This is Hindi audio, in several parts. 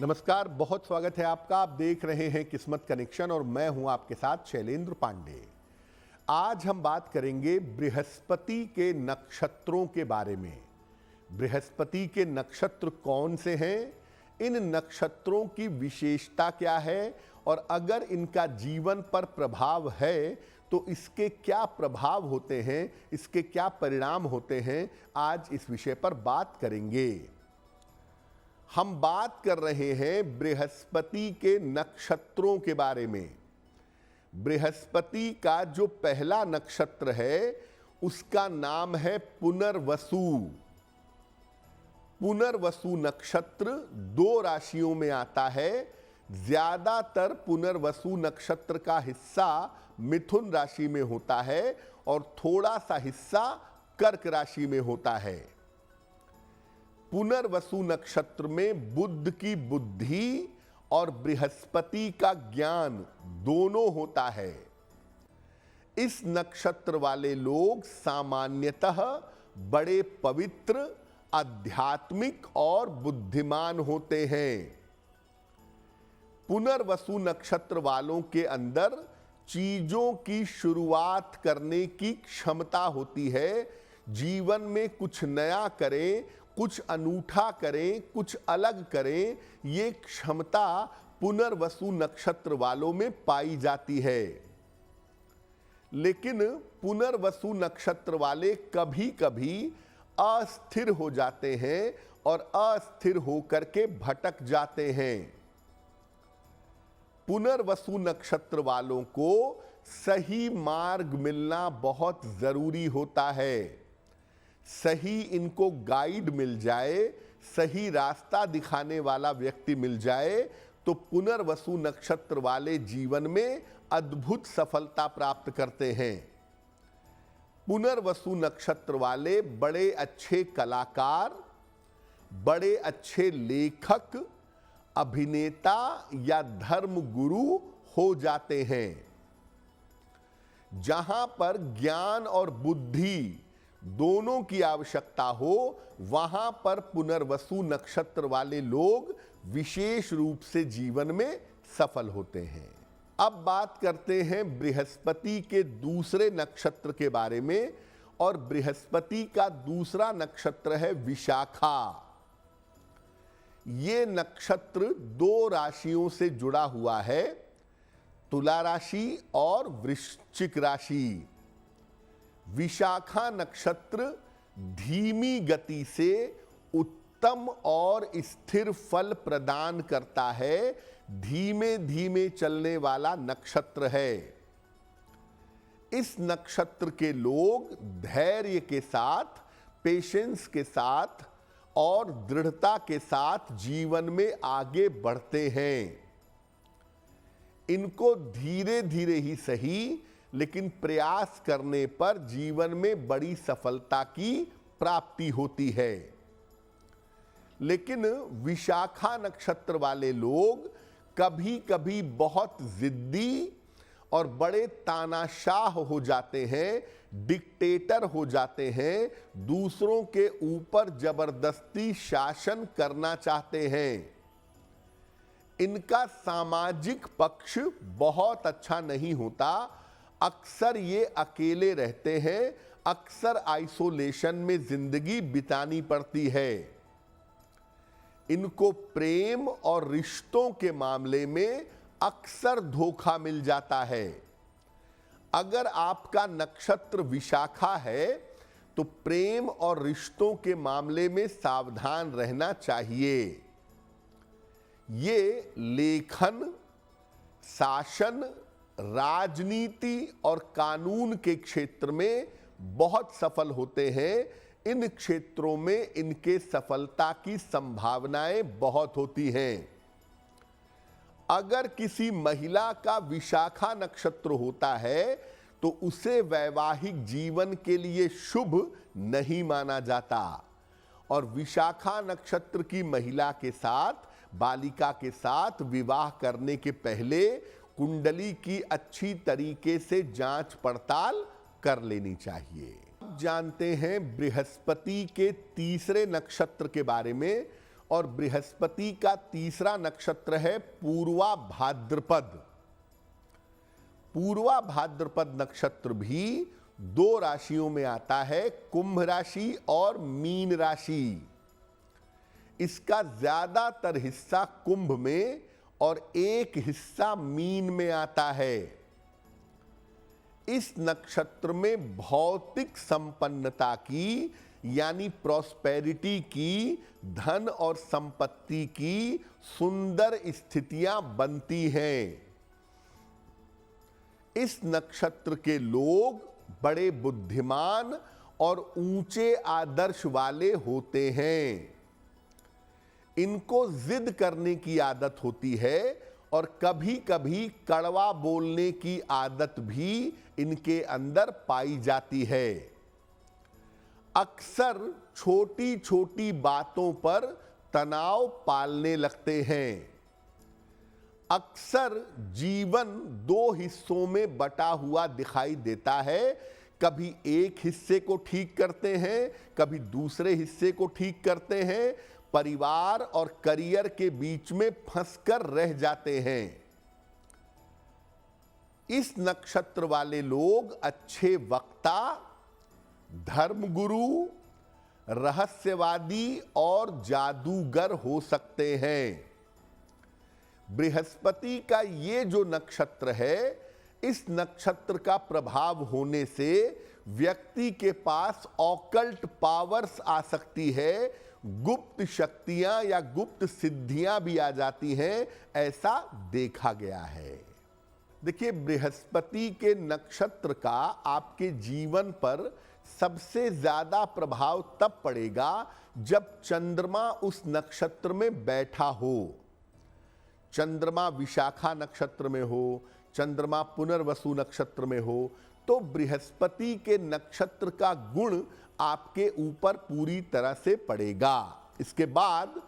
नमस्कार, बहुत स्वागत है आपका। आप देख रहे हैं किस्मत कनेक्शन और मैं हूं आपके साथ शैलेंद्र पांडे। आज हम बात करेंगे बृहस्पति के नक्षत्रों के बारे में। बृहस्पति के नक्षत्र कौन से हैं, इन नक्षत्रों की विशेषता क्या है और अगर इनका जीवन पर प्रभाव है तो इसके क्या प्रभाव होते हैं, इसके क्या परिणाम होते हैं, आज इस विषय पर बात करेंगे। हम बात कर रहे हैं बृहस्पति के नक्षत्रों के बारे में। बृहस्पति का जो पहला नक्षत्र है उसका नाम है पुनर्वसु। पुनर्वसु नक्षत्र 2 राशियों में आता है। ज्यादातर पुनर्वसु नक्षत्र का हिस्सा मिथुन राशि में होता है और थोड़ा सा हिस्सा कर्क राशि में होता है। पुनर्वसु नक्षत्र में बुध की बुद्धि और बृहस्पति का ज्ञान दोनों होता है। इस नक्षत्र वाले लोग सामान्यतः बड़े पवित्र, आध्यात्मिक और बुद्धिमान होते हैं। पुनर्वसु नक्षत्र वालों के अंदर चीजों की शुरुआत करने की क्षमता होती है। जीवन में कुछ नया करें, कुछ अनूठा करें, कुछ अलग करें, ये क्षमता पुनर्वसु नक्षत्र वालों में पाई जाती है। लेकिन पुनर्वसु नक्षत्र वाले कभी कभी अस्थिर हो जाते हैं और अस्थिर होकर के भटक जाते हैं। पुनर्वसु नक्षत्र वालों को सही मार्ग मिलना बहुत जरूरी होता है। सही इनको गाइड मिल जाए, सही रास्ता दिखाने वाला व्यक्ति मिल जाए तो पुनर्वसु नक्षत्र वाले जीवन में अद्भुत सफलता प्राप्त करते हैं। पुनर्वसु नक्षत्र वाले बड़े अच्छे कलाकार, बड़े अच्छे लेखक, अभिनेता या धर्म गुरु हो जाते हैं। जहां पर ज्ञान और बुद्धि दोनों की आवश्यकता हो, वहां पर पुनर्वसु नक्षत्र वाले लोग विशेष रूप से जीवन में सफल होते हैं। अब बात करते हैं बृहस्पति के दूसरे नक्षत्र के बारे में और बृहस्पति का दूसरा नक्षत्र है विशाखा। ये नक्षत्र 2 राशियों से जुड़ा हुआ है, तुला राशि और वृश्चिक राशि। विशाखा नक्षत्र धीमी गति से उत्तम और स्थिर फल प्रदान करता है। धीमे धीमे चलने वाला नक्षत्र है। इस नक्षत्र के लोग धैर्य के साथ, पेशेंस के साथ और दृढ़ता के साथ जीवन में आगे बढ़ते हैं। इनको धीरे धीरे ही सही लेकिन प्रयास करने पर जीवन में बड़ी सफलता की प्राप्ति होती है। लेकिन विशाखा नक्षत्र वाले लोग कभी कभी बहुत जिद्दी और बड़े तानाशाह हो जाते हैं, डिक्टेटर हो जाते हैं, दूसरों के ऊपर जबरदस्ती शासन करना चाहते हैं। इनका सामाजिक पक्ष बहुत अच्छा नहीं होता। अक्सर ये अकेले रहते हैं, अक्सर आइसोलेशन में जिंदगी बितानी पड़ती है। इनको प्रेम और रिश्तों के मामले में अक्सर धोखा मिल जाता है। अगर आपका नक्षत्र विशाखा है तो प्रेम और रिश्तों के मामले में सावधान रहना चाहिए। ये लेखन, शासन, राजनीति और कानून के क्षेत्र में बहुत सफल होते हैं। इन क्षेत्रों में इनके सफलता की संभावनाएं बहुत होती हैं। अगर किसी महिला का विशाखा नक्षत्र होता है तो उसे वैवाहिक जीवन के लिए शुभ नहीं माना जाता और विशाखा नक्षत्र की महिला के साथ, बालिका के साथ विवाह करने के पहले कुंडली की अच्छी तरीके से जांच पड़ताल कर लेनी चाहिए। जानते हैं बृहस्पति के तीसरे नक्षत्र के बारे में और बृहस्पति का तीसरा नक्षत्र है पूर्वा भाद्रपद। पूर्वा भाद्रपद नक्षत्र भी 2 राशियों में आता है, कुंभ राशि और मीन राशि। इसका ज्यादातर हिस्सा कुंभ में और एक हिस्सा मीन में आता है। इस नक्षत्र में भौतिक संपन्नता की यानी प्रॉस्पेरिटी की, धन और संपत्ति की सुंदर स्थितियां बनती हैं। इस नक्षत्र के लोग बड़े बुद्धिमान और ऊंचे आदर्श वाले होते हैं। इनको जिद करने की आदत होती है और कभी कभी कड़वा बोलने की आदत भी इनके अंदर पाई जाती है। अक्सर छोटी छोटी बातों पर तनाव पालने लगते हैं। अक्सर जीवन 2 हिस्सों में बटा हुआ दिखाई देता है। कभी एक हिस्से को ठीक करते हैं, कभी दूसरे हिस्से को ठीक करते हैं। परिवार और करियर के बीच में फंसकर रह जाते हैं। इस नक्षत्र वाले लोग अच्छे वक्ता, धर्मगुरु, रहस्यवादी और जादूगर हो सकते हैं। बृहस्पति का ये जो नक्षत्र है, इस नक्षत्र का प्रभाव होने से व्यक्ति के पास ऑकल्ट पावर्स आ सकती है, गुप्त शक्तियां या गुप्त सिद्धियां भी आ जाती हैं, ऐसा देखा गया है। देखिए, बृहस्पति के नक्षत्र का आपके जीवन पर सबसे ज्यादा प्रभाव तब पड़ेगा जब चंद्रमा उस नक्षत्र में बैठा हो। चंद्रमा विशाखा नक्षत्र में हो, चंद्रमा पुनर्वसु नक्षत्र में हो, तो बृहस्पति के नक्षत्र का गुण आपके ऊपर पूरी तरह से पड़ेगा। इसके बाद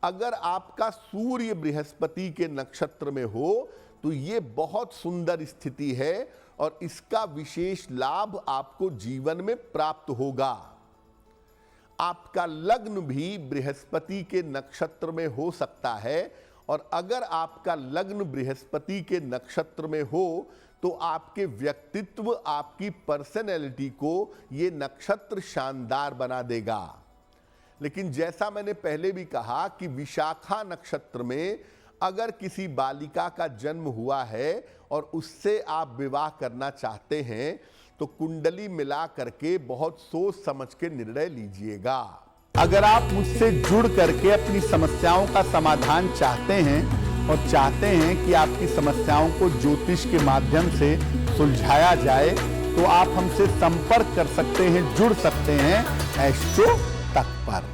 अगर आपका सूर्य बृहस्पति के नक्षत्र में हो तो ये बहुत सुंदर स्थिति है और इसका विशेष लाभ आपको जीवन में प्राप्त होगा। आपका लग्न भी बृहस्पति के नक्षत्र में हो सकता है और अगर आपका लग्न बृहस्पति के नक्षत्र में हो तो आपके व्यक्तित्व, आपकी पर्सनैलिटी को ये नक्षत्र शानदार बना देगा। लेकिन जैसा मैंने पहले भी कहा कि विशाखा नक्षत्र में अगर किसी बालिका का जन्म हुआ है और उससे आप विवाह करना चाहते हैं तो कुंडली मिला करके बहुत सोच समझ के निर्णय लीजिएगा। अगर आप मुझसे जुड़ करके अपनी समस्याओं का समाधान चाहते हैं और चाहते हैं कि आपकी समस्याओं को ज्योतिष के माध्यम से सुलझाया जाए तो आप हमसे संपर्क कर सकते हैं, जुड़ सकते हैं एस्ट्रो तक पर।